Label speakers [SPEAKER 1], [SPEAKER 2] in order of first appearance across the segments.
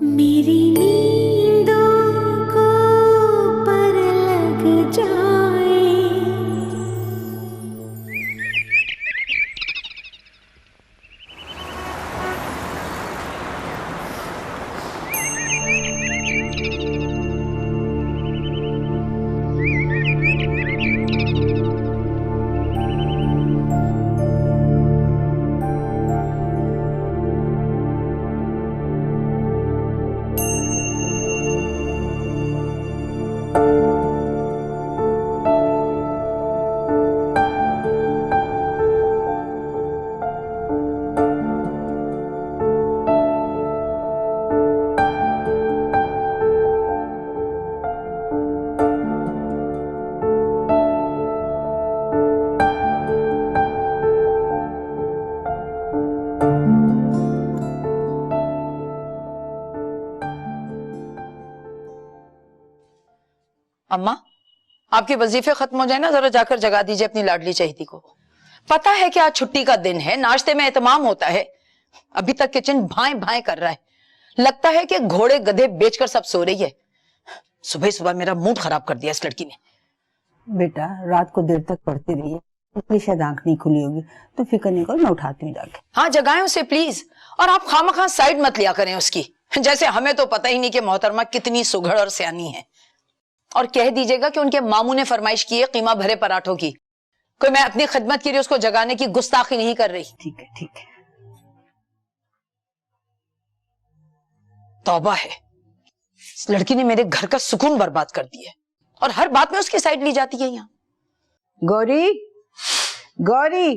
[SPEAKER 1] मेरी नींदों को पर लग जाए।
[SPEAKER 2] अम्मा, आपके वजीफे खत्म हो जाए ना, जरा जाकर जगा दीजिए अपनी लाडली चहेती को। पता है कि आज छुट्टी का दिन है, नाश्ते में एहतमाम होता है। अभी तक किचन भाएं भाएं कर रहा है, लगता है कि घोड़े गधे बेचकर सब सो रही है। सुबह सुबह मेरा मूड खराब कर दिया इस लड़की ने।
[SPEAKER 3] बेटा रात को देर तक पढ़ती रही है, इसलिए शायद आंख नहीं खुली होगी, तो फिक्र नहीं करो, मैं उठाती हूँ जाके।
[SPEAKER 2] हाँ जगाएं उसे प्लीज, और आप खामखा साइड मत लिया करें उसकी, जैसे हमें तो पता ही नहीं कि मोहतरमा कितनी सुघड़ और सयानी है। और कह दीजिएगा कि उनके मामू ने फरमाइश की है कीमा भरे पराठों की, कोई मैं अपनी खिदमत के लिए उसको जगाने की गुस्ताखी नहीं कर रही।
[SPEAKER 3] ठीक है ठीक है।
[SPEAKER 2] तौबा है, इस लड़की ने मेरे घर का सुकून बर्बाद कर दिया है, और हर बात में उसकी साइड ली जाती है। यहाँ
[SPEAKER 3] गौरी, गौरी,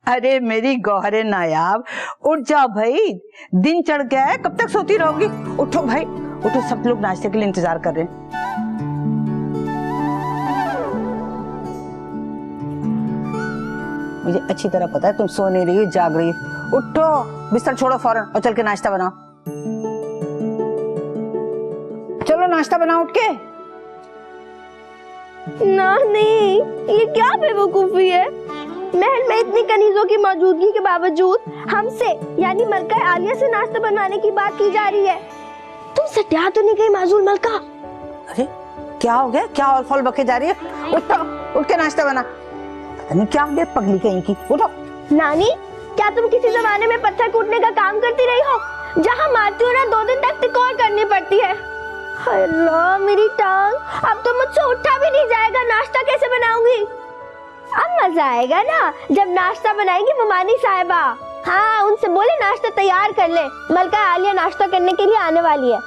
[SPEAKER 3] अरे मेरी गौहरे नायाब, उठ जाओ भाई, दिन चढ़ गया है, कब तक सोती रहोगी? उठो भाई उठो, सब लोग नाश्ते के लिए इंतजार कर रहे हैं। मुझे अच्छी तरह पता है तुम सो नहीं रही हो, जाग रही हो। उठो, बिस्तर छोड़ो फौरन और चल के नाश्ता बनाओ। चलो नाश्ता बनाओ उठ के।
[SPEAKER 4] नहीं, ये क्या बेवकूफी है। महल में इतनी कनीजों की मौजूदगी के बावजूद हमसे यानी मलका आलिया से नाश्ता बनवाने की बात की जा रही है। तुम सत्या तो नहीं गई माजूल मलका?
[SPEAKER 3] अरे क्या हो गया, क्या और फॉल बके जा रही है? उठो, उठ के नाश्ता बना। पता नहीं क्या हो गया पगली कहीं की। उठो।
[SPEAKER 4] नानी, क्या तुम किसी जमाने में पत्थर कूटने का काम करती रही हो? जहाँ मारती हो ना 2 दिन तक तिकोर करनी पड़ती है। अल्लाह मेरी टांग, अब तो मुझसे उठा भी नहीं जाएगा, नाश्ता कैसे बनाऊंगी? अब मजा आएगा ना जब नाश्ता बनाएंगी ममानी साहिबा। हाँ, उनसे बोले नाश्ता तैयार कर ले, मलका आलिया नाश्ता करने के लिए आने वाली है।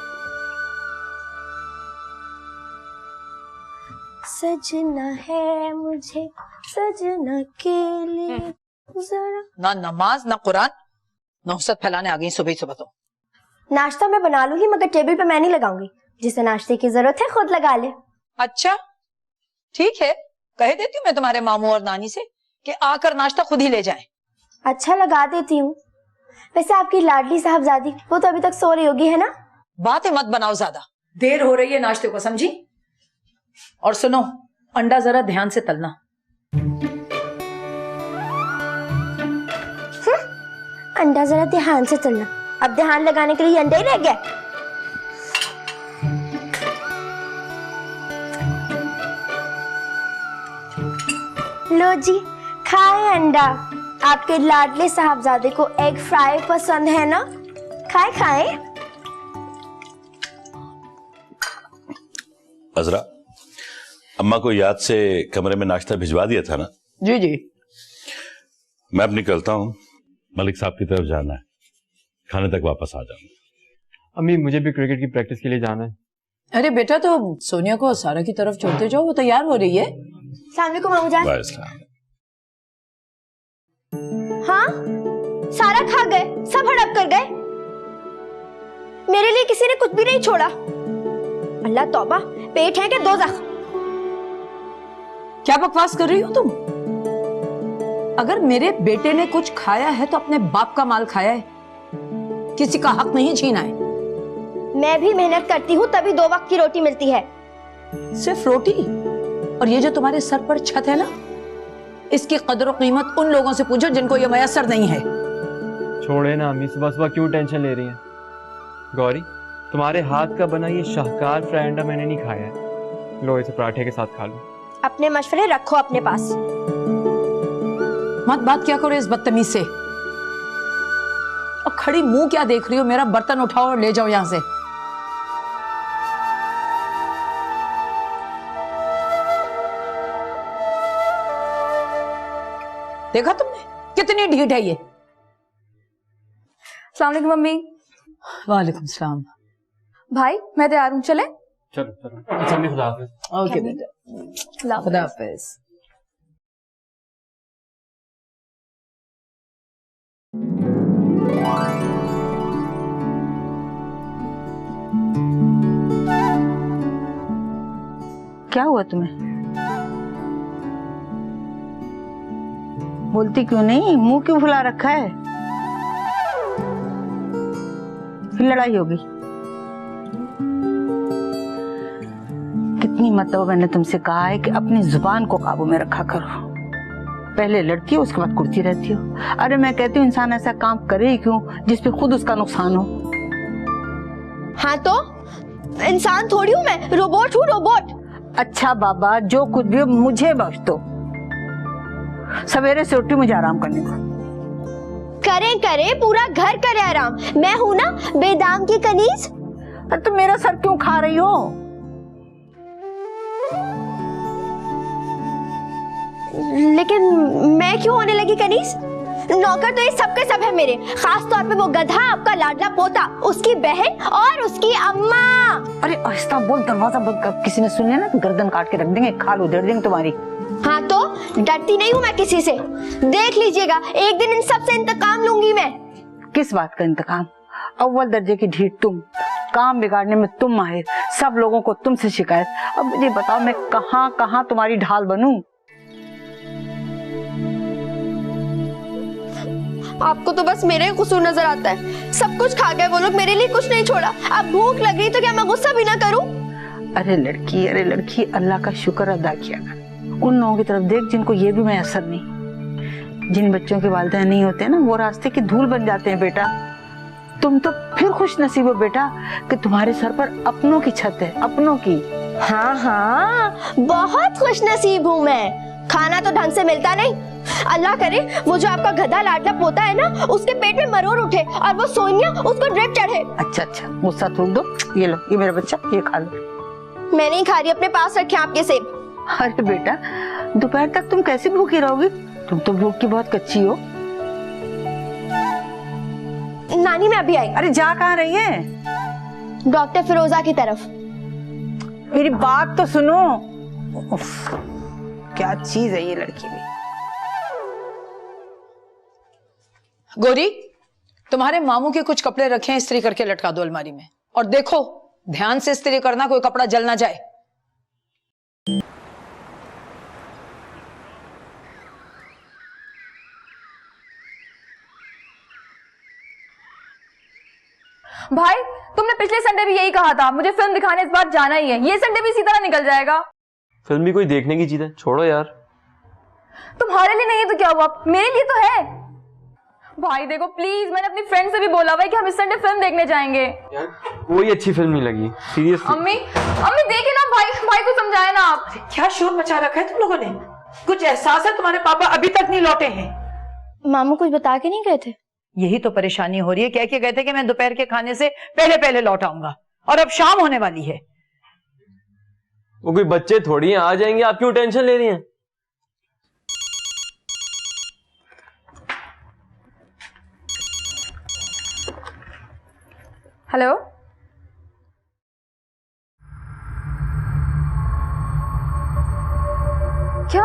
[SPEAKER 4] सजना है मुझे सजना के लिए जरा।
[SPEAKER 2] ना नमाज ना कुरान, नौसत फैलाने आ गई सुबह सुबह। तो
[SPEAKER 4] नाश्ता मैं बना लूंगी, मगर टेबल पे मैं नहीं लगाऊंगी। जिसे नाश्ते की जरूरत है खुद लगा ले।
[SPEAKER 2] अच्छा ठीक है, कह देती हूँ मैं तुम्हारे मामू और नानी से कि आकर नाश्ता खुद ही ले जाएं।
[SPEAKER 4] अच्छा लगा देती हूँ। वैसे आपकी लाडली साहबजादी वो तो अभी तक सो रही होगी, है ना?
[SPEAKER 2] बातें मत बनाओ ज्यादा, देर हो रही है नाश्ते को, समझी? और सुनो, अंडा जरा ध्यान से तलना।
[SPEAKER 4] अंडा जरा ध्यान से तलना। अब ध्यान लगाने के लिए अंडे ही रह गए। लो जी, खाए अंडा। आपके लाडले साहबजादे को एग फ्राई पसंद है ना? खाए खाए।
[SPEAKER 5] अजरा, अम्मा को याद से कमरे में नाश्ता भिजवा दिया था ना?
[SPEAKER 2] जी जी।
[SPEAKER 5] मैं अब निकलता हूँ, मलिक साहब की तरफ जाना है, खाने तक वापस आ जाऊंगा।
[SPEAKER 6] अम्मी मुझे भी क्रिकेट की प्रैक्टिस के लिए जाना है।
[SPEAKER 2] अरे बेटा, तो सोनिया को सारा की तरफ छोड़ते जाओ, वो तैयार हो रही है।
[SPEAKER 4] सलाम मामू जान।
[SPEAKER 5] वालेकुम।
[SPEAKER 4] हाँ, सारा खा गए, सब हड़प कर गए। मेरे लिए किसी ने कुछ भी नहीं छोड़ा। अल्लाह तौबा, पेट है कि दोज़ख।
[SPEAKER 2] क्या बकवास कर रही हो तुम? अगर मेरे बेटे ने कुछ खाया है तो अपने बाप का माल खाया है, किसी का हक नहीं छीना है।
[SPEAKER 4] मैं भी मेहनत करती हूँ तभी 2 वक्त की रोटी मिलती है।
[SPEAKER 2] सिर्फ रोटी? और ये जो तुम्हारे सर पर छत है ना, इसकी कदर और कीमत उन लोगों से पूछो जिनको ये मयसर नहीं है।
[SPEAKER 6] छोड़े ना अम्मी, सुबह सुबह क्यों टेंशन ले रही हैं? गौरी, तुम्हारे हाथ का बना ये शाहकार फ्राई अंडा मैंने नहीं खाया है। लो इसे पराठे के साथ खा लो।
[SPEAKER 4] अपने मशवरे रखो अपने पास।
[SPEAKER 2] मत बात क्या करो इस बदतमीज से। और खड़ी मुंह क्या देख रही हो? मेरा बर्तन उठाओ और ले जाओ यहां से। देखा तुमने कितनी ढीठ है ये।
[SPEAKER 7] अस्सलाम वालेकुम मम्मी।
[SPEAKER 2] वालेकुम सलाम।
[SPEAKER 7] भाई मैं तैयार हूँ, चले?
[SPEAKER 6] चलो चलो। अच्छा मम्मी, खुदा हाफिज।
[SPEAKER 2] ओके बेटा, खुदा हाफिज।
[SPEAKER 3] क्या हुआ तुम्हें? बोलती क्यों नहीं? मुंह क्यों फुला रखा है? फिर लड़ाई होगी? कितनी मतलब मैंने तुमसे कहा है कि अपनी जुबान को काबू में रखा करो। पहले लड़ती हो, उसके बाद कुड़ती रहती हो। अरे मैं कहती हूँ इंसान ऐसा काम करे ही क्यों जिसपे खुद उसका नुकसान हो।
[SPEAKER 4] हाँ तो इंसान थोड़ी हूँ मैं, रोबोट हूँ, रोबोट।
[SPEAKER 3] अच्छा बाबा, जो कुछ भी हो मुझे बख्श दो। सवेरे से उठी, मुझे आराम करने दो।
[SPEAKER 4] करे करे पूरा घर करे आराम। मैं हूं ना बेदाम की कनीज।
[SPEAKER 3] अरे तो मेरा सर क्यों खा रही हो?
[SPEAKER 4] लेकिन मैं क्यों होने लगी कनीज? नौकर तो ये सबके सब है मेरे, खास तौर पे वो गधा आपका लाडला पोता, उसकी बहन और उसकी अम्मा।
[SPEAKER 3] अरे आहिस्ता बोल, दरवाजा बंद कर। किसी ने सुने ना तो गर्दन काट के रख देंगे, खाल उधेड़ देंगे तुम्हारी।
[SPEAKER 4] हाँ तो डरती नहीं हूँ मैं किसी से। देख लीजिएगा एक दिन इन सब से इंतकाम लूंगी मैं।
[SPEAKER 3] किस बात का इंतकाम? अव्वल दर्जे की ढीठ तुम, काम बिगाड़ने में तुम माहिर, सब लोगों को तुमसे शिकायत। अब मुझे बताओ मैं कहाँ कहाँ तुम्हारी ढाल बनूं?
[SPEAKER 4] आपको तो बस मेरे कसूर नजर आता है। सब कुछ खा गए वो लोग, मेरे लिए कुछ नहीं छोड़ा। अब भूख लग रही तो क्या मैं गुस्सा भी ना करूं? अरे लड़की, अल्लाह का शुक्र अदा किया कर। उन लोगों की तरफ देख जिनको ये भी मैसर नहीं। जिन बच्चों के वालिदैन नहीं होते ना, वो रास्ते की धूल बन जाते हैं बेटा। तुम तो फिर खुश नसीब हो बेटा कि तुम्हारे सर पर अपनों की छत है, अपनों की। हाँ हाँ, बहुत खुश नसीब हूँ मैं। खाना तो ढंग से मिलता नहीं। अल्लाह करे वो जो आपका गधा लाडला पोता है ना, उसके पेट में मरोड़ उठे और वो सोनिया उसको ड्रिप चढ़े। अच्छा, गुस्सा थूक दो। ये लो, ये मेरा बच्चा, ये खा लो। मैं नहीं खा रही, अपने पास रखे आपके सेब। अरे बेटा, दोपहर तक तुम कैसे भूखी रहोगी? तुम तो भूख की बहुत कच्ची हो। नानी मैं अभी आई। अरे जा कहाँ रही है? डॉक्टर फिरोजा की तरफ। मेरी बात तो सुनो। उफ, क्या चीज है ये लड़की भी।
[SPEAKER 2] गोरी, तुम्हारे मामू के कुछ कपड़े रखे हैं, इस्त्री करके लटका दो अलमारी में। और देखो ध्यान से इस्त्री करना, कोई कपड़ा जल ना जाए।
[SPEAKER 7] भाई तुमने पिछले संडे भी यही कहा था, मुझे फिल्म दिखाने इस बार जाना ही है। ये संडे भी इसी तरह निकल जाएगा।
[SPEAKER 6] फिल्म भी कोई देखने की चीज है, छोड़ो यार।
[SPEAKER 7] तुम्हारे लिए नहीं है तो क्या हुआ, मेरे लिए तो है। भाई देखो प्लीज, मैंने अपनी फ्रेंड से भी बोला हुआ है कि हम इस संडे फिल्म देखने जाएंगे।
[SPEAKER 6] यार कोई अच्छी फिल्म नहीं लगी, सीरियसली।
[SPEAKER 7] अम्मी देखे ना, भाई को समझाए ना आप।
[SPEAKER 2] क्या शोर मचा रखा है तुम लोगों ने? कुछ एहसास है? तुम्हारे पापा अभी तक नहीं लौटे हैं।
[SPEAKER 4] मामू कुछ बता के नहीं गए थे?
[SPEAKER 2] यही तो परेशानी हो रही है। कह के गए थे कि मैं दोपहर के खाने से पहले पहले लौट आऊंगा, और अब शाम होने वाली है।
[SPEAKER 6] वो कोई बच्चे थोड़ी हैं, आ जाएंगे। आप क्यों टेंशन ले रही हैं?
[SPEAKER 7] हेलो, क्या?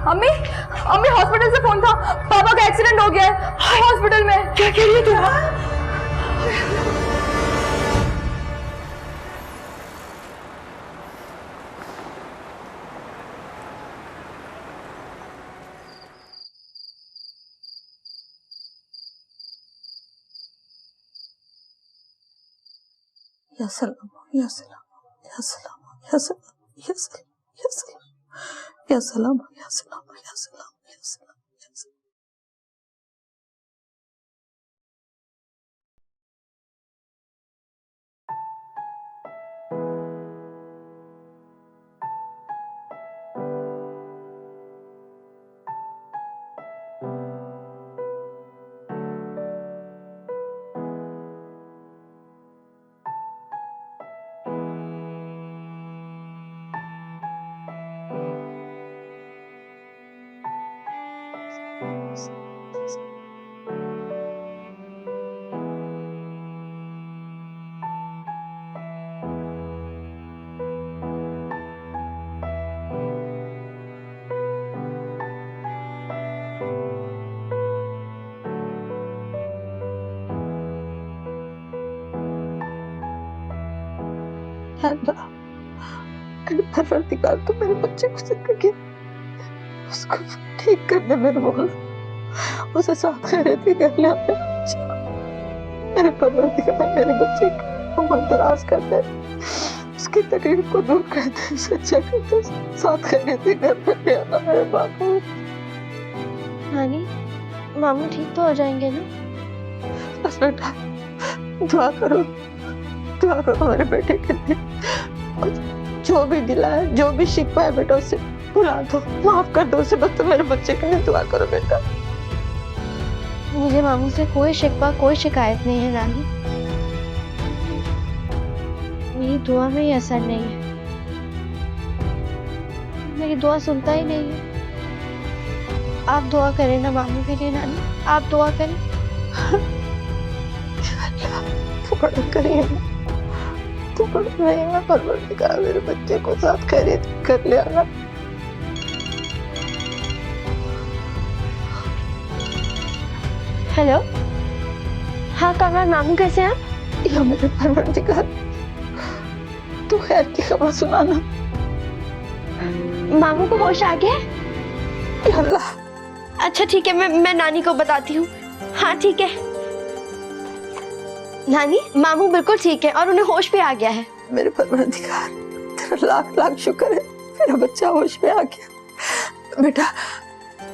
[SPEAKER 7] अम्मी हॉस्पिटल से फोन था, पापा का एक्सीडेंट हो गया है हॉस्पिटल में।
[SPEAKER 2] क्या कह रही है तू?
[SPEAKER 3] या सलाम, या सलाम, या सलाम, या सलाम, या सलाम, या सलाम, या सलाम, या सलाम, या सलाम। अल्लाह, परवरदिगार तो मेरे बच्चे को जिंदगी उसको ठीक करने में बोल, उसे साथ खैरियत कर ले अपने बच्चे को। मेरे परवरदिगार मेरे बच्चे को उम्र दराज कर दे, उसकी तकलीफ को दूर कर दे, उसे अच्छा कर दे, साथ खैरियत कर ले अल्लाह मेरे बाबू।
[SPEAKER 4] नानी, मामू ठीक तो हो जाएंगे ना?
[SPEAKER 3] बस बेटा दुआ करो मेरे बेटे के लिए। जो भी गिला है, जो भी शिकवा है बेटा, उसे भुला दो, माफ कर दो उसे। बस तो मेरे बच्चे के लिए दुआ करो बेटा।
[SPEAKER 4] मुझे मामू से कोई शिकवा, कोई शिकायत नहीं है नानी। मेरी दुआ में ही असर नहीं है, मेरी दुआ सुनता ही नहीं है। आप दुआ करें ना मामू के लिए नानी, आप दुआ करें।
[SPEAKER 3] तू बड़ा करेगा, तू बड़ा रहेगा, परवरदिगार मेरे बच्चे को साथ खैरियत कर ले अल्लाह।
[SPEAKER 4] हेलो, हाँ कामरान मामू कैसे हैं आप?
[SPEAKER 3] या मेरे परवरदिगार तू खैर की खबर सुनाना।
[SPEAKER 4] मामू को होश आ गया?
[SPEAKER 3] या अल्लाह,
[SPEAKER 4] अच्छा ठीक है, मैं नानी को बताती हूँ। हाँ ठीक है नानी, मामू बिल्कुल ठीक है और उन्हें होश भी आ गया है।
[SPEAKER 3] मेरे परवरदिगार तेरा लाख लाख शुक्र है, मेरा बच्चा होश में आ गया। बेटा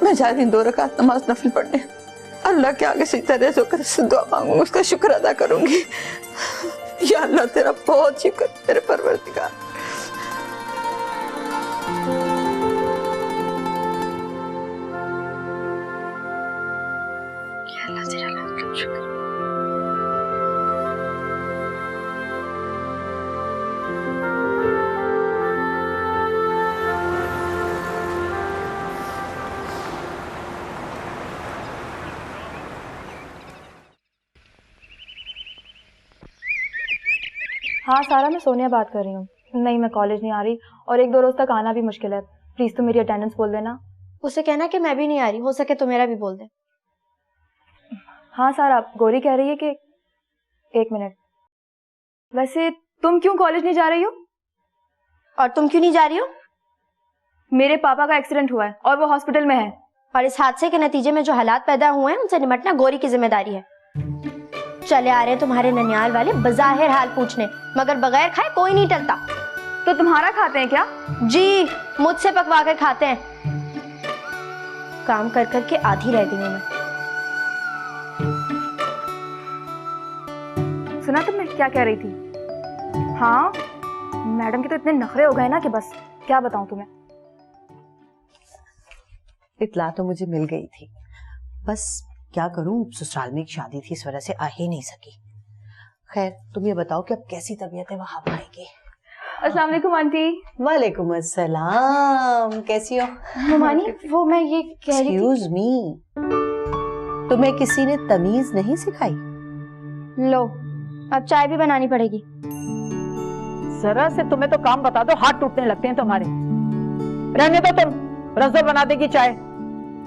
[SPEAKER 3] मैं जा रही हूँ 2 रकात नमाज नफिल पढ़ने, अल्लाह के आगे सिजदा रेज़ होकर उससे दुआ मांगूंगी, उसका शुक्र अदा करूंगी। या अल्लाह तेरा बहुत शुक्र मेरे परवरदिगार। या अल्लाह तेरा लाख लाख शुक्र।
[SPEAKER 7] हाँ सारा, मैं सोनिया बात कर रही हूँ। नहीं, मैं कॉलेज नहीं आ रही और 1-2 रोज तक आना भी मुश्किल है। प्लीज तुम मेरी अटेंडेंस बोल देना।
[SPEAKER 4] उसे कहना कि मैं भी नहीं आ रही, हो सके तो मेरा भी बोल दे।
[SPEAKER 7] हाँ सारा, गौरी कह रही है कि 1 मिनट, वैसे तुम क्यों कॉलेज नहीं जा रही हो?
[SPEAKER 4] और तुम क्यों नहीं जा रही हो?
[SPEAKER 7] मेरे पापा का एक्सीडेंट हुआ है और वो हॉस्पिटल में है।
[SPEAKER 4] और इस हादसे के नतीजे में जो हालात पैदा हुए हैं उनसे निपटना गौरी की जिम्मेदारी है। चले आ रहे हैं तुम्हारे ननियाल वाले बज़ाहिर हाल पूछने, मगर बगैर खाए कोई नहीं टलता।
[SPEAKER 7] तो तुम्हारा खाते हैं क्या?
[SPEAKER 4] जी, मुझसे पकवा कर खाते हैं। काम कर कर के आधी रह गई हूं मैं।
[SPEAKER 7] सुना तुमने क्या कह रही थी? हाँ, मैडम के तो इतने नखरे हो गए ना कि बस क्या बताऊं तुम्हें।
[SPEAKER 8] इत्ला तो मुझे मिल गई थी, बस क्या करूं, ससुराल में एक शादी थी, इस वजह से आ ही नहीं सकी। खैर तुम ये बताओ कि अब कैसी तबीयत है वहां भाई की?
[SPEAKER 7] अस्सलाम वालेकुम आंटी।
[SPEAKER 8] वालेकुम अस्सलाम, कैसी हो?
[SPEAKER 4] ममानी, वो मैं ये कह रही थी।
[SPEAKER 8] एक्सक्यूज मी, तुम्हें किसी ने तमीज नहीं सिखाई?
[SPEAKER 4] लो, अब चाय भी बनानी पड़ेगी।
[SPEAKER 3] जरा से तुम्हें तो काम बता दो, हाथ टूटने लगते हैं तुम्हारे। रहने दो, तुम रसोई बना देगी चाय।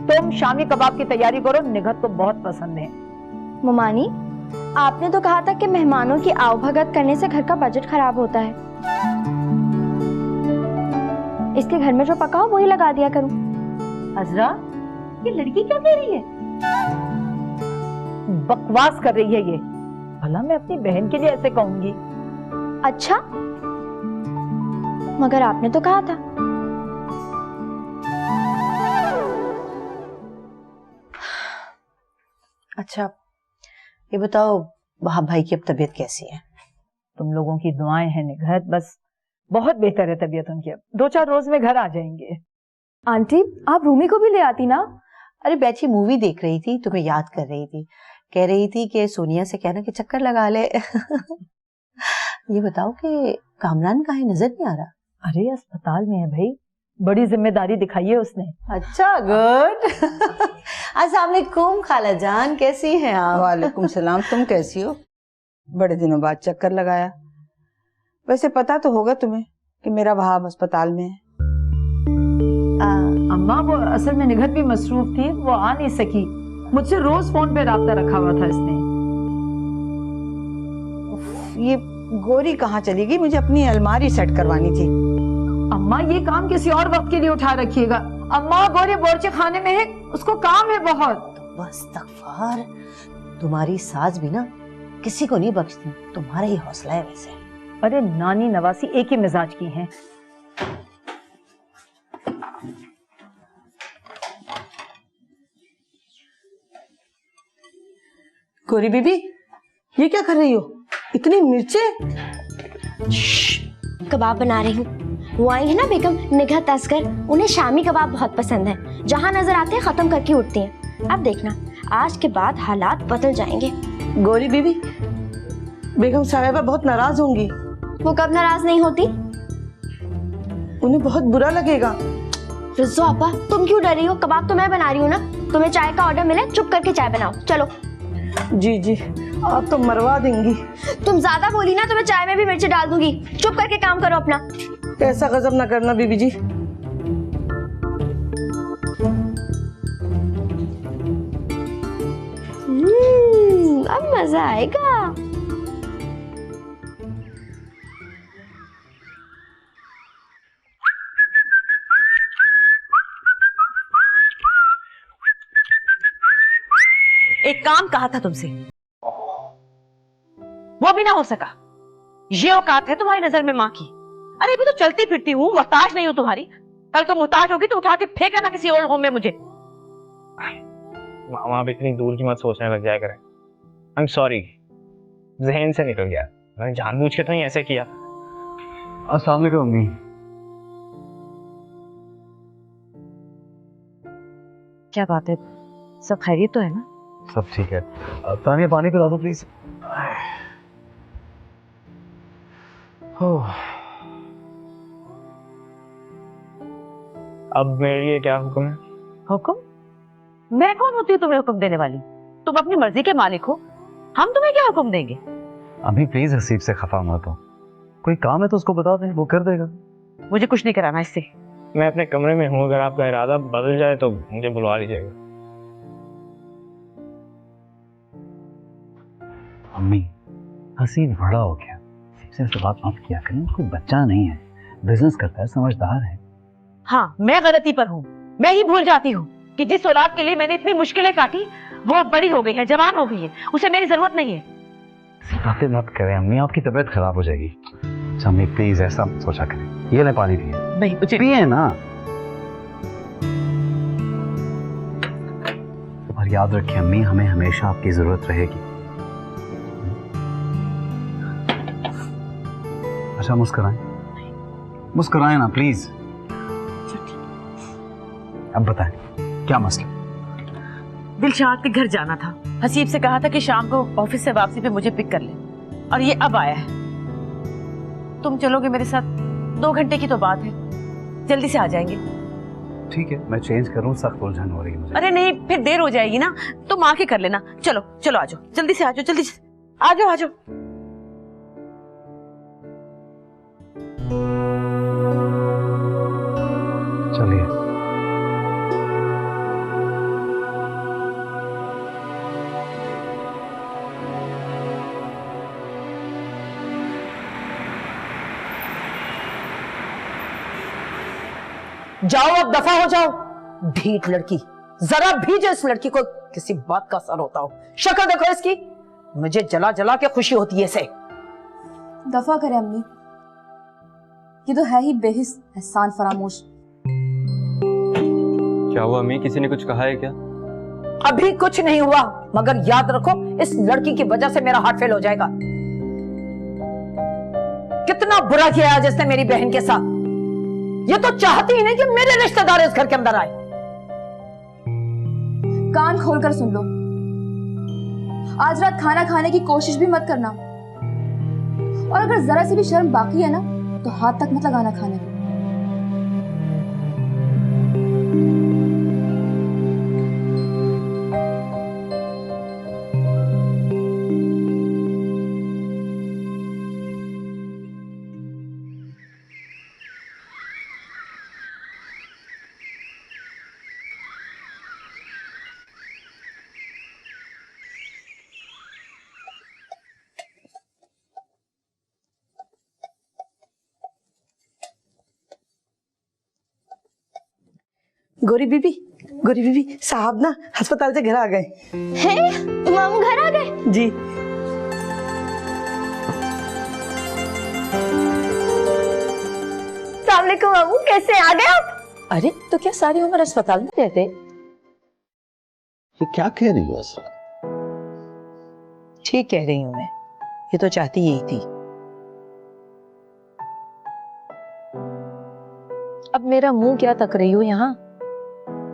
[SPEAKER 3] तुम शामी कबाब की तैयारी करो, निगत को बहुत पसंद है।
[SPEAKER 4] ममानी, आपने तो कहा था कि मेहमानों की आवभगत करने से घर का बजट खराब होता है। इसके घर में जो पका हो वही लगा दिया करूं।
[SPEAKER 3] अजरा, ये लड़की क्या कह रही है? बकवास कर रही है ये। भला मैं अपनी बहन के लिए ऐसे कहूंगी?
[SPEAKER 4] अच्छा, मगर आपने तो कहा था।
[SPEAKER 8] अच्छा ये बताओ, वहाब भाई की अब तबीयत कैसी है?
[SPEAKER 3] तुम लोगों की दुआएं हैं निगहत, बस बहुत बेहतर है तबीयत उनकी। अब 2-4 रोज में घर आ जाएंगे।
[SPEAKER 7] आंटी, आप रूमी को भी ले आती ना।
[SPEAKER 8] अरे बैठी मूवी देख रही थी, तुम्हें याद कर रही थी, कह रही थी कि सोनिया से कहना कि चक्कर लगा ले। ये बताओ कि कामरान कहाँ है, नजर नहीं आ रहा?
[SPEAKER 3] अरे अस्पताल में है भाई, बड़ी जिम्मेदारी दिखाई है उसने।
[SPEAKER 8] अच्छा, गुड। अस्सलाम वालेकुम खाला जान, कैसी हैं आप?
[SPEAKER 9] वालेकुम सलाम, तुम कैसी हो? बड़े दिनों बाद चक्कर लगाया। वैसे पता तो होगा तुम्हें कि मेरा वहाब अस्पताल में है।
[SPEAKER 3] अम्मा वो असल में निगहत भी मसरूफ थी, वो आ नहीं सकी। मुझसे रोज फोन पे राब्ता रखा हुआ था इसने।
[SPEAKER 8] ये
[SPEAKER 9] गोरी कहाँ चली गई? मुझे अपनी अलमारी सेट करवानी थी।
[SPEAKER 2] अम्मा ये काम किसी और वक्त के लिए उठा रखिएगा। अम्मा गोरी बोर्चे खाने में है, उसको काम है बहुत।
[SPEAKER 8] बस तकफार, तुम्हारी सास भी ना किसी को नहीं बख्शती, तुम्हारा ही हौसला है वैसे।
[SPEAKER 2] अरे नानी नवासी एक ही मिजाज की हैं।
[SPEAKER 9] गोरी बीबी, ये क्या कर रही हो? इतनी मिर्चें?
[SPEAKER 4] कबाब बना रही हूँ। वो आई है ना बेगम निगहत असगर, उन्हें शामी कबाब बहुत पसंद है। जहाँ नजर आते हैं खत्म करके उठती हैं। अब देखना, आज के बाद हालात बदल जाएंगे।
[SPEAKER 9] गोरी बीबी, बेगम साहिबा बहुत नाराज होंगी।
[SPEAKER 4] वो कब नाराज नहीं होती?
[SPEAKER 9] उन्हें बहुत बुरा लगेगा।
[SPEAKER 4] रिज़ो आपा, तुम क्यों डर रही हो? कबाब तो मैं बना रही हूँ ना। तुम्हें चाय का ऑर्डर मिले, चुप करके चाय बनाओ। चलो।
[SPEAKER 9] जी जी, आप तो मरवा देंगी।
[SPEAKER 4] तुम ज्यादा बोली ना तो मैं चाय में भी मिर्च डाल दूंगी। चुप करके काम करो अपना।
[SPEAKER 9] ऐसा गजब ना करना बीबी जी।
[SPEAKER 4] अब मजा आएगा।
[SPEAKER 8] एक काम कहा था तुमसे, वो भी ना हो सका। ये औकात है तुम्हारी नजर में माँ की? अरे अभी तो चलती फिरती हूँ, मोहताज नहीं हूँ तुम्हारी। कल तो मोहताज होगी तो उठा के फेंका ना किसी और होम में मुझे।
[SPEAKER 6] मामा आप इतनी दूर की मत सोचने लग जाया करें। आई एम सॉरी, जहन से निकल गया। मैंने जानबूझ के तो नहीं ऐसे किया। अस्सलाम वालेकुम अम्मी।
[SPEAKER 8] क्या बात है, सब खैरियत तो है ना?
[SPEAKER 6] सब ठीक है। तानिया पानी पिला दो प्लीज। अब मेरे लिए क्या हुक्म है?
[SPEAKER 8] हुक्म? मैं कौन होती हूँ तुम्हें हुक्म देने वाली? तुम अपनी मर्जी के मालिक हो, हम तुम्हें क्या हुक्म देंगे?
[SPEAKER 6] अभी प्लीज हसीब से खफा मत हो। कोई काम है तो उसको बता दें, वो कर देगा।
[SPEAKER 8] मुझे कुछ नहीं कराना इससे।
[SPEAKER 6] मैं अपने कमरे में हूँ, अगर आपका इरादा बदल जाए तो मुझे बुलवा लीजिएगा।
[SPEAKER 10] अम्मी, हसीब बड़ा हो गया, सिर्फ बात मत किया करें। कोई बच्चा नहीं है, बिजनेस करता है, समझदार है।
[SPEAKER 8] हाँ, मैं गलती पर हूँ। मैं ही भूल जाती हूँ कि जिस औलाद के लिए मैंने इतनी मुश्किलें काटी वो बड़ी हो गई है, जवान हो गई है, उसे मेरी जरूरत नहीं है।
[SPEAKER 10] ऐसी बातें मत करें अम्मी, आपकी तबीयत खराब हो जाएगी। अम्मी प्लीज ऐसा मत सोचा करें। ये ले पानी पिए।
[SPEAKER 8] नहीं, मुझे
[SPEAKER 10] पिए ना। और याद रखें अम्मी, हमें हमेशा आपकी जरूरत रहेगी। अच्छा मुस्कुराएं, मुस्कुराएं ना प्लीज। अब बताएं क्या मसला?
[SPEAKER 8] दिलशाद के घर जाना था। हसीब से कहा था कि शाम को ऑफिस से वापसी पे मुझे पिक कर ले, और ये अब आया है। तुम चलोगे मेरे साथ? 2 घंटे की तो बात है, जल्दी से आ जाएंगे।
[SPEAKER 10] ठीक है, मैं चेंज करूं, सख्त उलझन हो रही है मुझे।
[SPEAKER 8] अरे नहीं, फिर देर हो जाएगी ना, तुम आके कर लेना। चलो चलो, आ जाओ, जल्दी से आ जाओ, जल्दी से आ जाओ, आ जाओ।
[SPEAKER 10] चलिए।
[SPEAKER 2] जाओ अब, दफा हो जाओ। ढीठ लड़की, जरा भी जो इस लड़की को किसी बात का असर होता हो। शक्ल देखो इसकी, मुझे जला जला के खुशी होती है इसे।
[SPEAKER 7] दफा करे अम्मी, ये तो है ही बेहिस एहसान फरामोश।
[SPEAKER 6] क्या हुआ अम्मी, किसी ने कुछ कहा है क्या?
[SPEAKER 2] अभी कुछ नहीं हुआ, मगर याद रखो इस लड़की की वजह से मेरा हार्ट फेल हो जाएगा। कितना बुरा किया आज इसने मेरी बहन के साथ। ये तो चाहती ही नहीं कि मेरे रिश्तेदार इस घर के अंदर आए।
[SPEAKER 7] कान खोलकर सुन लो, आज रात खाना खाने की कोशिश भी मत करना, और अगर जरा सी भी शर्म बाकी है ना तो हाथ तक मत लगाना खाने को।
[SPEAKER 3] गौरी बीबी साहब ना अस्पताल से घर आ गए
[SPEAKER 4] हैं? मामू घर आ गए?
[SPEAKER 3] जी।
[SPEAKER 4] अस्सलाम वालेकुम मामू, कैसे आ गए आप?
[SPEAKER 2] अरे तो क्या सारी उम्र अस्पताल में रहते?
[SPEAKER 10] ये क्या कह रही हो असरा?
[SPEAKER 2] ठीक कह रही हूं मैं, ये तो चाहती यही थी। अब मेरा मुंह क्या तक रही हो यहाँ?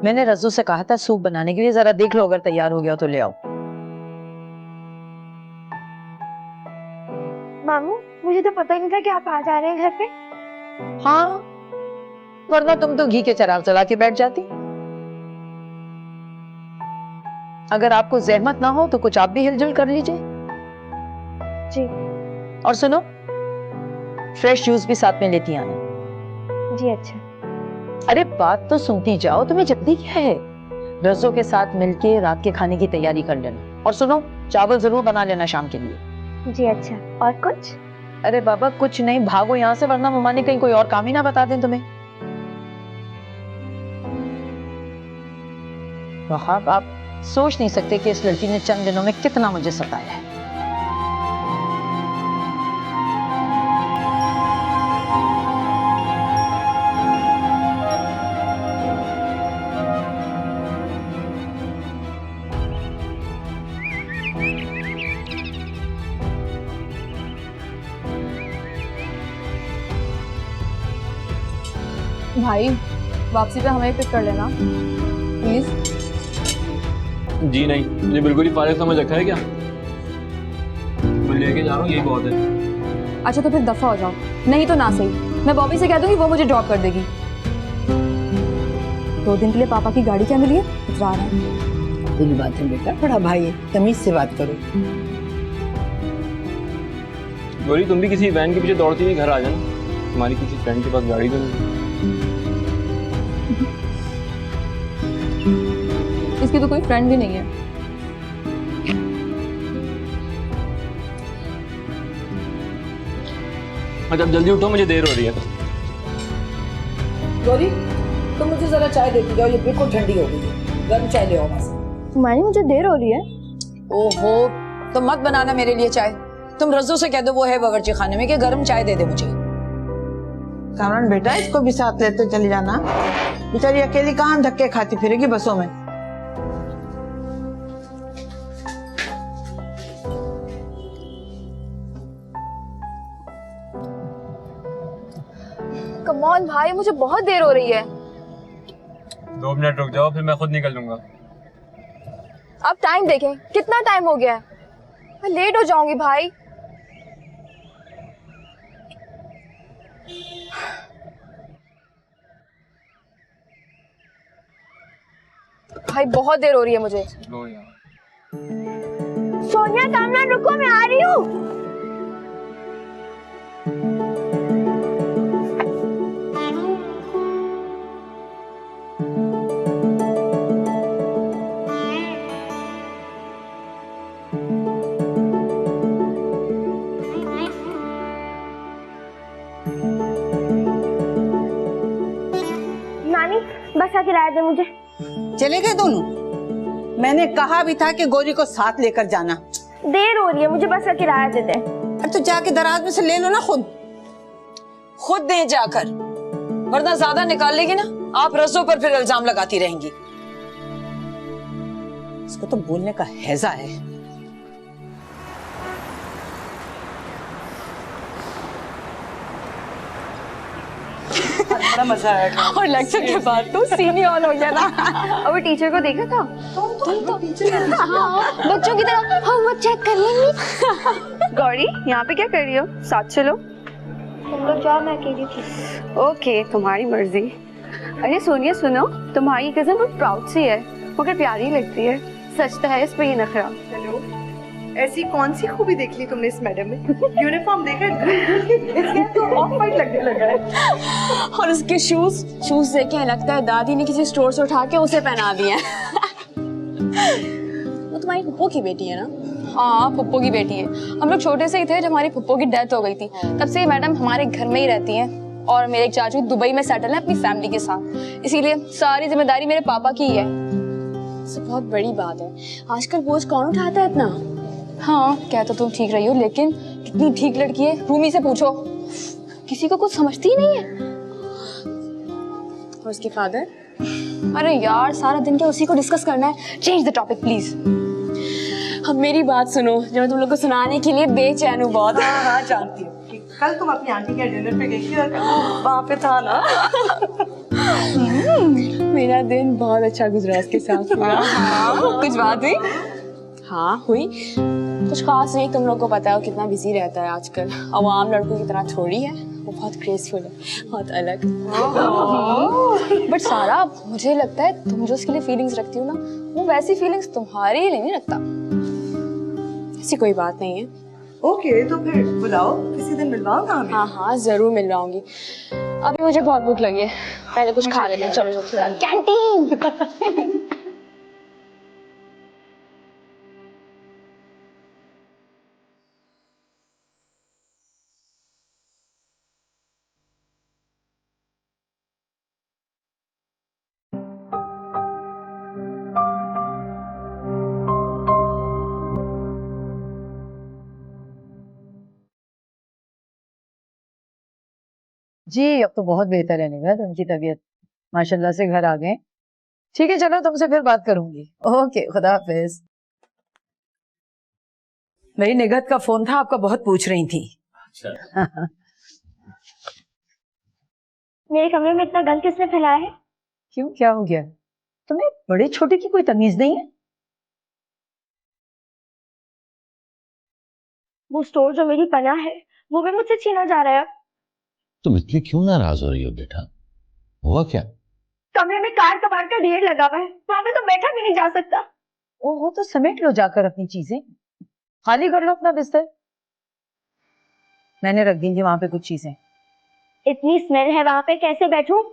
[SPEAKER 2] मैंने रज्जू से कहा था सूप बनाने के लिए, जरा देख लो अगर तैयार हो गया तो ले आओ।
[SPEAKER 4] मामू मुझे तो पता ही नहीं था कि आप आ जा रहे हैं घर पे।
[SPEAKER 2] हाँ, वरना तुम तो घी के चराग चला के बैठ जाती। अगर आपको जहमत ना हो तो कुछ आप भी हिलजुल कर लीजिए।
[SPEAKER 4] जी।
[SPEAKER 2] और सुनो, फ्रेश जूस भी साथ में लेती आना।
[SPEAKER 4] जी अच्छा।
[SPEAKER 2] अरे बात तो सुनती जाओ, तुम्हें जल्दी क्या है? रज़ो के साथ मिलके रात के खाने की तैयारी कर लेना। और सुनो, चावल जरूर बना लेना शाम के लिए।
[SPEAKER 4] जी अच्छा। और कुछ?
[SPEAKER 2] अरे बाबा कुछ नहीं, भागो यहाँ से वरना मम्मा ने कहीं कोई और काम ही ना बता दें तुम्हें। वहाब, आप सोच नहीं सकते कि इस लड़की ने चंद दिनों में कितना मुझे सताया है।
[SPEAKER 7] भाई वापसी पे हमें पिक कर लेना प्लीज।
[SPEAKER 6] जी नहीं, मुझे बिल्कुल ही फारिग समझ रखा है क्या? मैं लेके जा रहा हूँ, यही बहुत है।
[SPEAKER 7] अच्छा तो फिर दफा हो जाओ, नहीं तो ना सही मैं बॉबी से कह दूंगी, वो मुझे ड्रॉप कर देगी। 2 दिन के लिए पापा की गाड़ी क्या मिली है, इतरा रहा है।
[SPEAKER 9] बुरी बात है बेटा, बड़ा भाई है, तमीज से बात करो।
[SPEAKER 6] गौरी तुम भी किसी वैन के पीछे दौड़ती हुई घर आ जाना, तुम्हारी किसी फ्रेंड के पास गाड़ी तो नहीं।
[SPEAKER 7] इसकी तो कोई फ्रेंड भी नहीं है।
[SPEAKER 6] अच्छा जल्दी उठो, मुझे देर हो रही है।
[SPEAKER 2] गौरी, तुम मुझे जरा चाय देती जाओ, ये बिल्कुल ठंडी हो गई है। गर्म चाय ले आओ वहां से।
[SPEAKER 4] तुम्हारी मुझे देर हो रही है।
[SPEAKER 2] ओहो, तो मत बनाना मेरे लिए चाय। तुम रज्जू से कह दो, वो है बावर्ची खाने में, कि गर्म चाय दे दे मुझे।
[SPEAKER 9] कामरान बेटा, इसको भी साथ लेते चली जाना, बेचारी अकेली कहाँ धक्के खाती फिरेगी बसों में।
[SPEAKER 7] कम ऑन भाई, मुझे बहुत देर हो रही है।
[SPEAKER 6] 2 मिनट रुक जाओ, फिर मैं खुद निकल लूंगा।
[SPEAKER 7] आप टाइम देखें, कितना टाइम हो गया है, मैं लेट हो जाऊंगी भाई। भाई बहुत देर हो रही है मुझे।
[SPEAKER 4] सोनिया कामरान रुको, मैं आ रही हूँ। नानी बस आके लाया दे मुझे।
[SPEAKER 9] चले गए दोनों? मैंने कहा भी था कि गौरी को साथ लेकर जाना।
[SPEAKER 4] देर हो रही है, मुझे बस का किराया दे दे।
[SPEAKER 9] अब तो जाके दराज में से ले लो ना, खुद
[SPEAKER 2] दे जाकर, वरना ज्यादा निकाल लेगी ना, आप रसों पर फिर इल्जाम लगाती रहेंगी।
[SPEAKER 9] इसको तो बोलने का हैजा है। बड़ा मजा आएगा।
[SPEAKER 7] और लेक्चर के बाद तो सीन ही ऑन हो गया ना।
[SPEAKER 4] अभी टीचर को देखा था?
[SPEAKER 7] तुम तो
[SPEAKER 4] बच्चों की तरह होमवर्क चेक कर लेंगे।
[SPEAKER 11] गौरी यहाँ पे क्या कर रही हो? साथ चलो।
[SPEAKER 4] तुम लोग जाओ, मैं अकेली थी।
[SPEAKER 11] ओके तुम्हारी मर्जी। अरे सोनिया सुनो, तुम्हारी कजन बहुत प्राउड सी है, मगर प्यारी लगती है। सच तो है इस पे ये नखरा।
[SPEAKER 3] हेलो, ऐसी कौन सी खूबी देख ली तुमने इस मैडम में? यूनिफॉर्म देखा, इसके तो ऑफ वाइट लगने लगा है।
[SPEAKER 7] और उसके शूज देख के लगता है दादी ने किसी स्टोर से उठा के उसे पहना दिए। वो तुम्हारी फुप्पो की बेटी है ना? हाँ फुप्पो की बेटी है। हम लोग छोटे से ही थे जब हमारी फुप्पो की डेथ हो गई थी, तब से ये मैडम हमारे घर में ही रहती हैं। और मेरे एक चाचू दुबई में सेटल है अपनी फैमिली के साथ, इसीलिए सारी जिम्मेदारी मेरे पापा की ही है। ये बहुत बड़ी बात है, आजकल बोझ कौन उठाता है इतना। हाँ कह तो तुम ठीक रही हो, लेकिन कितनी ठीक लड़की है, रूमी से पूछो, किसी को कुछ समझती ही नहीं है। और उसके फादर, अरे यार सारा दिन क्या उसी को डिस्कस करना है। Change the topic please. अब मेरी बात सुनो, जो मैं तुम लोग को सुनाने के लिए बेचैन हूँ बहुत।
[SPEAKER 3] हाँ जानती हूँ कि कल तुम अपनी आंटी के डिनर पे गई थी और वहाँ पे था ना।
[SPEAKER 7] मेरा दिन बहुत अच्छा गुजरा उसके साथ। कुछ बात हुई? हाँ हुई, कुछ खास नहीं। तुम लोग को पता है वो कितना बिजी रहता है आजकल, आम लड़कों की तरह थोड़ी है, वो बहुत ग्रेसफुल है, बहुत अलग। बट सारा, मुझे लगता है तुम जो उसके लिए फीलिंग्स रखती हो ना, वो वैसी फीलिंग्स तुम्हारे लिए नहीं रखता। ऐसी कोई बात नहीं है।
[SPEAKER 3] ओके तो फिर बुलाओ, किसी दिन मिलवाओ ना हमें।
[SPEAKER 7] हाँ हाँ जरूर मिलवाऊंगी। अभी मुझे बहुत भूख लगी है, पहले कुछ खा लेते हैं। चलो कैंटीन।
[SPEAKER 2] जी अब तो बहुत बेहतर है निगाह, उनकी तबीयत माशाल्लाह से घर आ गए। ठीक है चलो, तुमसे फिर बात करूंगी। ओके खुदा हाफिज। मेरी निगत का फोन था, आपका बहुत पूछ रही थी।
[SPEAKER 4] मेरे कमरे में इतना गंद किसने फैलाया है?
[SPEAKER 2] क्यों, क्या हो गया? तुम्हें बड़े छोटे की कोई तमीज नहीं है?
[SPEAKER 4] वो स्टोर जो मेरी पनाह है वो भी मुझसे छीना जा रहा है।
[SPEAKER 5] तुम इतनी क्यों नाराज हो रही हो बेटा? हुआ क्या?
[SPEAKER 4] कमरे में कार कबाड़ का ढेर लगा हुआ है, वहां पे तो बैठा भी नहीं जा सकता।
[SPEAKER 2] ओहो तो समेट लो जाकर अपनी चीजें, खाली कर लो अपना बिस्तर। मैंने रख दी थी वहां पे कुछ चीजें।
[SPEAKER 4] इतनी स्मेल है वहां पे, कैसे बैठूं?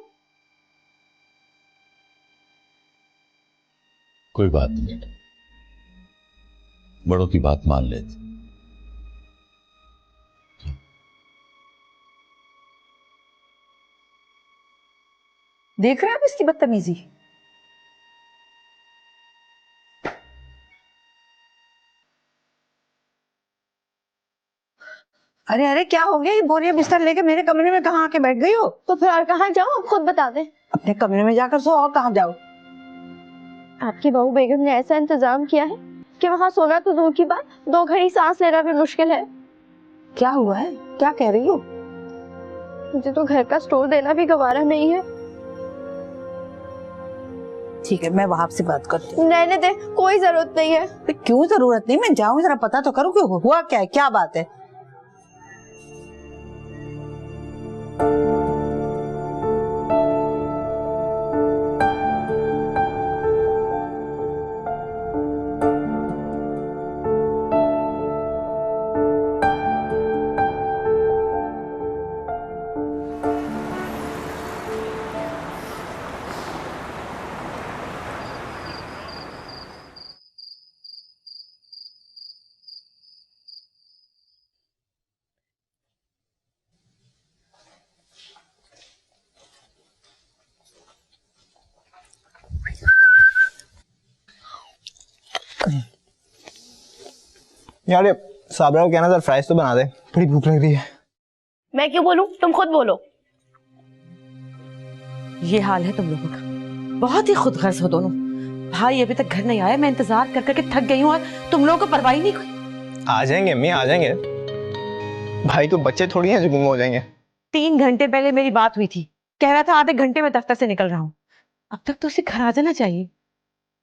[SPEAKER 5] कोई बात नहीं बेटा, बड़ों की बात मान लेते।
[SPEAKER 2] देख रहे हैं आप इसकी बदतमीजी? अरे अरे क्या हो गया? ये बोरिया बिस्तर लेके मेरे कमरे में कहाँ आके बैठ गई हो?
[SPEAKER 4] तो फिर और कहाँ जाऊं, आप खुद बता दें।
[SPEAKER 2] अपने कमरे में जाकर सो, और कहाँ जाओ?
[SPEAKER 4] आपकी बहू बेगम ने ऐसा इंतजाम किया है कि वहाँ सोना तो दूर की बात, 2 घड़ी सांस लेना भी मुश्किल है।
[SPEAKER 2] क्या हुआ है, क्या कह रही हो?
[SPEAKER 4] मुझे तो घर का स्टोर देना भी गवारा नहीं है।
[SPEAKER 2] ठीक है मैं वहां से बात करती हूँ।
[SPEAKER 4] रहने दे, कोई जरूरत नहीं है।
[SPEAKER 2] क्यों जरूरत नहीं? मैं जाऊँ जरा पता तो करूँ, क्यों हुआ क्या है, क्या बात है?
[SPEAKER 6] यार ये साबरा को कहना था फ्राइज तो बना दे, बड़ी भूख लग रही है।
[SPEAKER 4] मैं क्यों बोलूं, तुम खुद बोलो।
[SPEAKER 8] ये हाल है तुम लोगों का, बहुत ही खुदगर्ज हो दोनों। भाई अभी तक घर नहीं आया, मैं इंतजार कर करके थक गई हूँ, और तुम लोगों को परवाह ही नहीं कोई।
[SPEAKER 6] आ जाएंगे अम्मी, आ जाएंगे। भाई तो बच्चे थोड़ी हैं जो गुम हो जाएंगे।
[SPEAKER 8] 3 घंटे पहले मेरी बात हुई थी, कह रहा था आधे घंटे में दफ्तर से निकल रहा हूँ। अब तक तो उसे घर आ जाना चाहिए।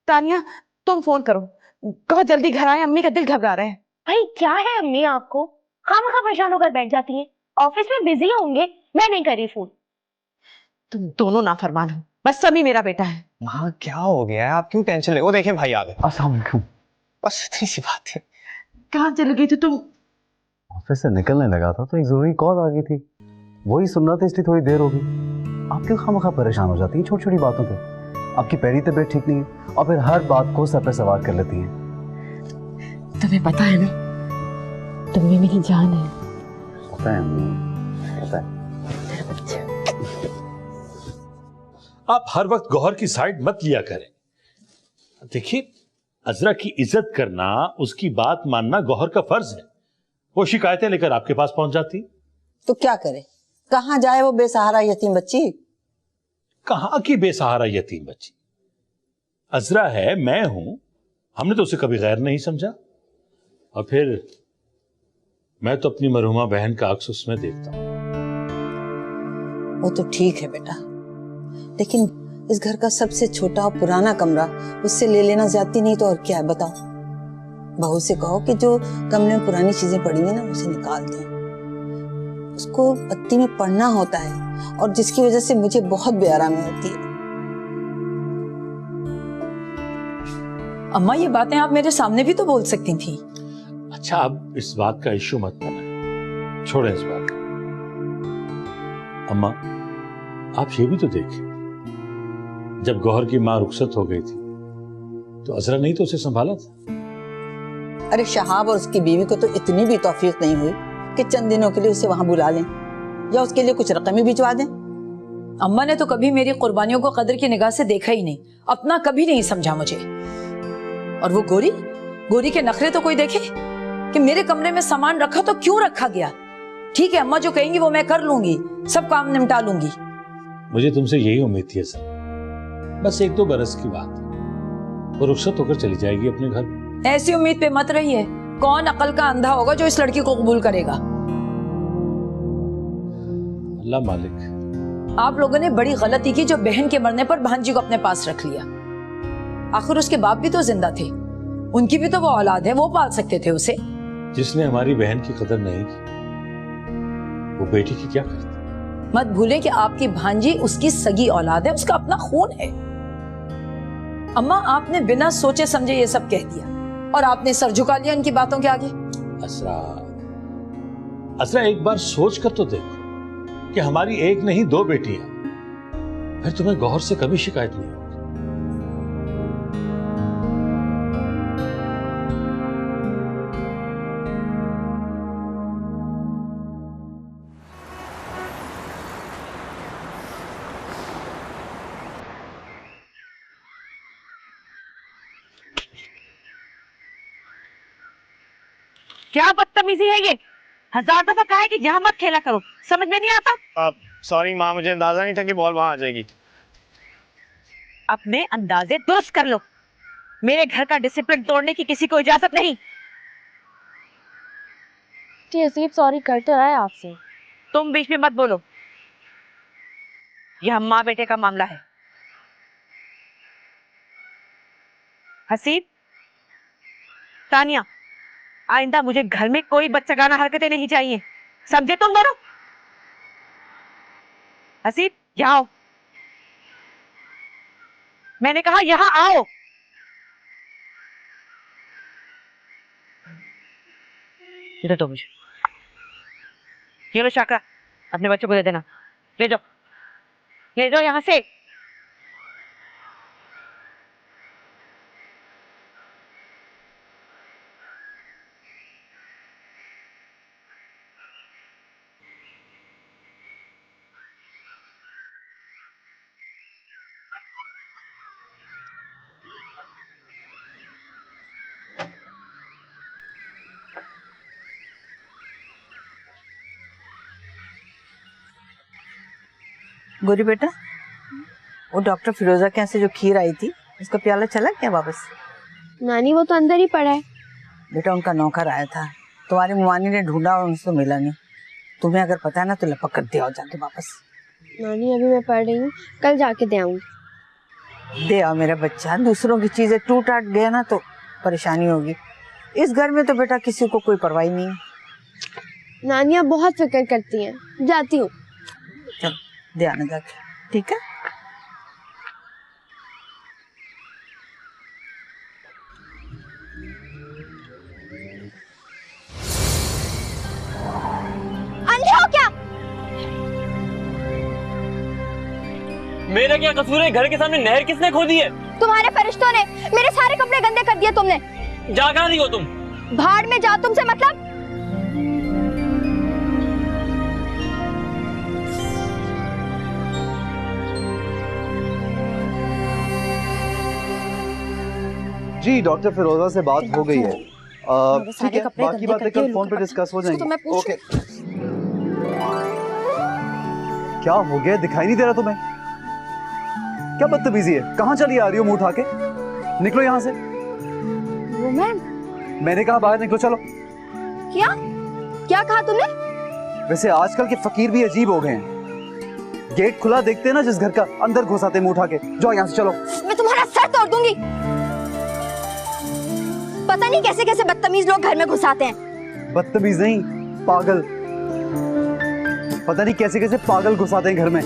[SPEAKER 8] तानिया तुम फोन करो, कहो जल्दी घर आए, अम्मी का दिल घबरा रहा है।
[SPEAKER 4] भाई क्या है अम्मी आपको, खामखा परेशान होकर बैठ जाती है। ऑफिस में बिजी होंगे, मैं नहीं करी फोन।
[SPEAKER 8] तुम दोनों नाफरमान हो, बस समी मेरा बेटा है।
[SPEAKER 6] माँ क्या हो गया है, आप क्यों टेंशन ले? वो देखें भाई आ गए।
[SPEAKER 10] अस्सलाम वालेकुम।
[SPEAKER 6] बस इतनी सी बात है।
[SPEAKER 8] कहाँ चले गए थे तुम?
[SPEAKER 10] ऑफिस से निकलने लगा था तो एक जरूरी कॉल आ गई थी, वही सुनना था, इसलिए थोड़ी देर हो गई। आप क्यों खामखा परेशान हो जाती हैं छोटी छोटी बातों पे? आपकी पहली तबीयत ठीक नहीं है और फिर हर बात को सर पे सवार कर लेती हैं।
[SPEAKER 8] तुम्हें पता है ना, तुम भी मेरी जान है।
[SPEAKER 10] पता है, पता है।
[SPEAKER 12] आप हर वक्त गौहर की साइड मत लिया करें। देखिए, अजरा की इज्जत करना, उसकी बात मानना गौहर का फर्ज है। वो शिकायतें लेकर आपके पास पहुंच जाती।
[SPEAKER 9] तो क्या करे, कहाँ जाए वो बेसहारा यतीम बच्ची?
[SPEAKER 12] कहां की बेसहारा यतीम बच्ची? अजरा है, मैं हूं, हमने तो उसे कभी गैर नहीं समझा। और फिर मैं तो अपनी मरहुमा बहन का अक्स उसमें देखता हूं।
[SPEAKER 9] वो तो ठीक है बेटा, लेकिन इस घर का सबसे छोटा और पुराना कमरा उससे ले लेना ज्यादती नहीं तो और क्या है बताओ। बहू से कहो कि जो कमरे में पुरानी चीजें पड़ी हैं ना उसे निकाल दें। उसको पत्ती में पढ़ना होता है और जिसकी वजह से मुझे बहुत बेआरामी होती है।
[SPEAKER 2] अम्मा, ये बातें आप मेरे सामने भी तो बोल सकती थी।
[SPEAKER 12] अच्छा, अब इस बात का इश्यू मत बनाएं, छोड़ें इस बात को। अम्मा, आप ये भी तो देखें, जब गौहर की मां रुखसत हो गई थी तो अजरा नहीं तो उसे संभाला था।
[SPEAKER 9] अरे शहाब और उसकी बीवी को तो इतनी भी तौफीक नहीं हुई कि चंद दिनों के लिए उसे वहां बुला लें या उसके लिए कुछ रकम ही भिजवा दें।
[SPEAKER 2] अम्मा ने तो कभी मेरी कुर्बानियों को कदर की निगाह से देखा ही नहीं, अपना कभी नहीं समझा मुझे। और वो गोरी के नखरे तो कोई देखे कि मेरे कमरे में सामान रखा तो क्यों रखा गया। ठीक है, अम्मा जो कहेंगी वो मैं कर लूंगी, सब काम निपटा लूंगी।
[SPEAKER 12] मुझे तुमसे यही उम्मीद थी सर, बस 1-2 बरस की बात है, वो रुखसत होकर चली जाएगी अपने घर।
[SPEAKER 2] ऐसी उम्मीद पे मत रहिए, कौन अकल का अंधा होगा जो इस लड़की को कबूल करेगा।
[SPEAKER 12] अल्लाह मालिक।
[SPEAKER 2] आप लोगों ने बड़ी गलती की जो बहन के मरने पर भांजी को अपने पास रख लिया। आखिर उसके बाप भी तो जिंदा थे, उनकी भी तो वो औलाद है, वो पाल सकते थे उसे।
[SPEAKER 12] जिसने हमारी बहन की कदर नहीं की वो बेटी की क्या करती।
[SPEAKER 2] मत भूलें कि आपकी भांजी उसकी सगी औलाद है, उसका अपना खून है। अम्मा, आपने बिना सोचे समझे ये सब कह दिया और आपने सर झुका लिया इनकी बातों के आगे।
[SPEAKER 12] असरा एक बार सोच कर तो देखो कि हमारी एक नहीं 2 बेटियां, फिर तुम्हें गौहर से कभी शिकायत नहीं होगी।
[SPEAKER 8] क्या बदतमीजी है ये? 1000 दफा कहा है कि यहाँ मत खेला करो, समझ में नहीं आता।
[SPEAKER 6] सॉरी माँ, मुझे अंदाजा नहीं था कि बॉल वहां आ जाएगी।
[SPEAKER 8] अपने अंदाजे दुरुस्त कर लो, मेरे घर का डिसिप्लिन तोड़ने की किसी को इजाजत नहीं।
[SPEAKER 11] हसीब सॉरी कर तो रहा है आपसे।
[SPEAKER 8] तुम बीच में मत बोलो, यह माँ बेटे का मामला है। हसीब, तानिया, आइंदा मुझे घर में कोई बच्चागाना हरकतें नहीं चाहिए, समझे तुम दोनों? हसीब, यहाँ आओ, मैंने कहा यहाँ आओ। इधर दो मुझे, ये लो शाकरा, अपने बच्चों को दे देना, ले जाओ यहाँ से।
[SPEAKER 9] गोरी बेटा, वो डॉक्टर फिरोजा के यहाँ से जो खीर आई थी उसका प्याला चला क्या वापस?
[SPEAKER 4] नानी वो तो अंदर ही पड़ा है।
[SPEAKER 9] बेटा उनका नौकर आया था, तुम्हारी मुआनी ने ढूंढा और उनसे मिला नहीं। तुम्हें अगर पता है ना तो लपक कर दे आओ जाके वापस।
[SPEAKER 4] नानी अभी मैं पढ़ रही हूँ, कल जाके दे आऊंगी।
[SPEAKER 9] दे आओ मेरा बच्चा, दूसरों की चीजें टूट आट गया ना तो परेशानी होगी। इस घर में तो बेटा किसी को कोई परवाह नहीं है।
[SPEAKER 4] नानी आप बहुत फिक्र करती हैं, जाती हूँ।
[SPEAKER 9] चल दे आना जाके, ठीक है?
[SPEAKER 4] अंधे हो क्या?
[SPEAKER 6] मेरा क्या कसूर है? घर के सामने नहर किसने खोदी है?
[SPEAKER 4] तुम्हारे फरिश्तों ने। मेरे सारे कपड़े गंदे कर दिए तुमने।
[SPEAKER 6] जा कहाँ रही हो तुम?
[SPEAKER 4] भाड़ में जा, तुमसे मतलब।
[SPEAKER 10] जी डॉक्टर फिरोजा से बात हो गई है। ठीक
[SPEAKER 7] सारे
[SPEAKER 10] है,
[SPEAKER 7] कपड़े
[SPEAKER 10] बाकी
[SPEAKER 7] गंदे
[SPEAKER 10] बातें
[SPEAKER 7] करके
[SPEAKER 10] कल फोन पे डिस्कस हो
[SPEAKER 7] उसको तो मैं
[SPEAKER 10] जाएंगी।
[SPEAKER 7] पूछ-
[SPEAKER 10] ओके। क्या हो गया, दिखाई नहीं दे रहा तुम्हें? क्या बदतमीजी है, कहाँ चली आ रही हो मुंह उठा के? निकलो यहाँ से।
[SPEAKER 4] रोमैन,
[SPEAKER 10] मैंने कहा बाहर निकलो, चलो।
[SPEAKER 4] क्या क्या कहा तूने?
[SPEAKER 10] वैसे आजकल के फकीर भी अजीब हो गए हैं। गेट खुला देखते हैं ना जिस घर का, अंदर घुस आते मुंह उठा के। जाओ यहाँ से, चलो।
[SPEAKER 4] मैं तुम्हारा सर तोड़ दूंगी। पता नहीं कैसे कैसे बदतमीज लोग घर में घुस आते हैं।
[SPEAKER 10] बदतमीज नहीं, पागल। पता नहीं कैसे कैसे पागल घुस आते हैं घर में।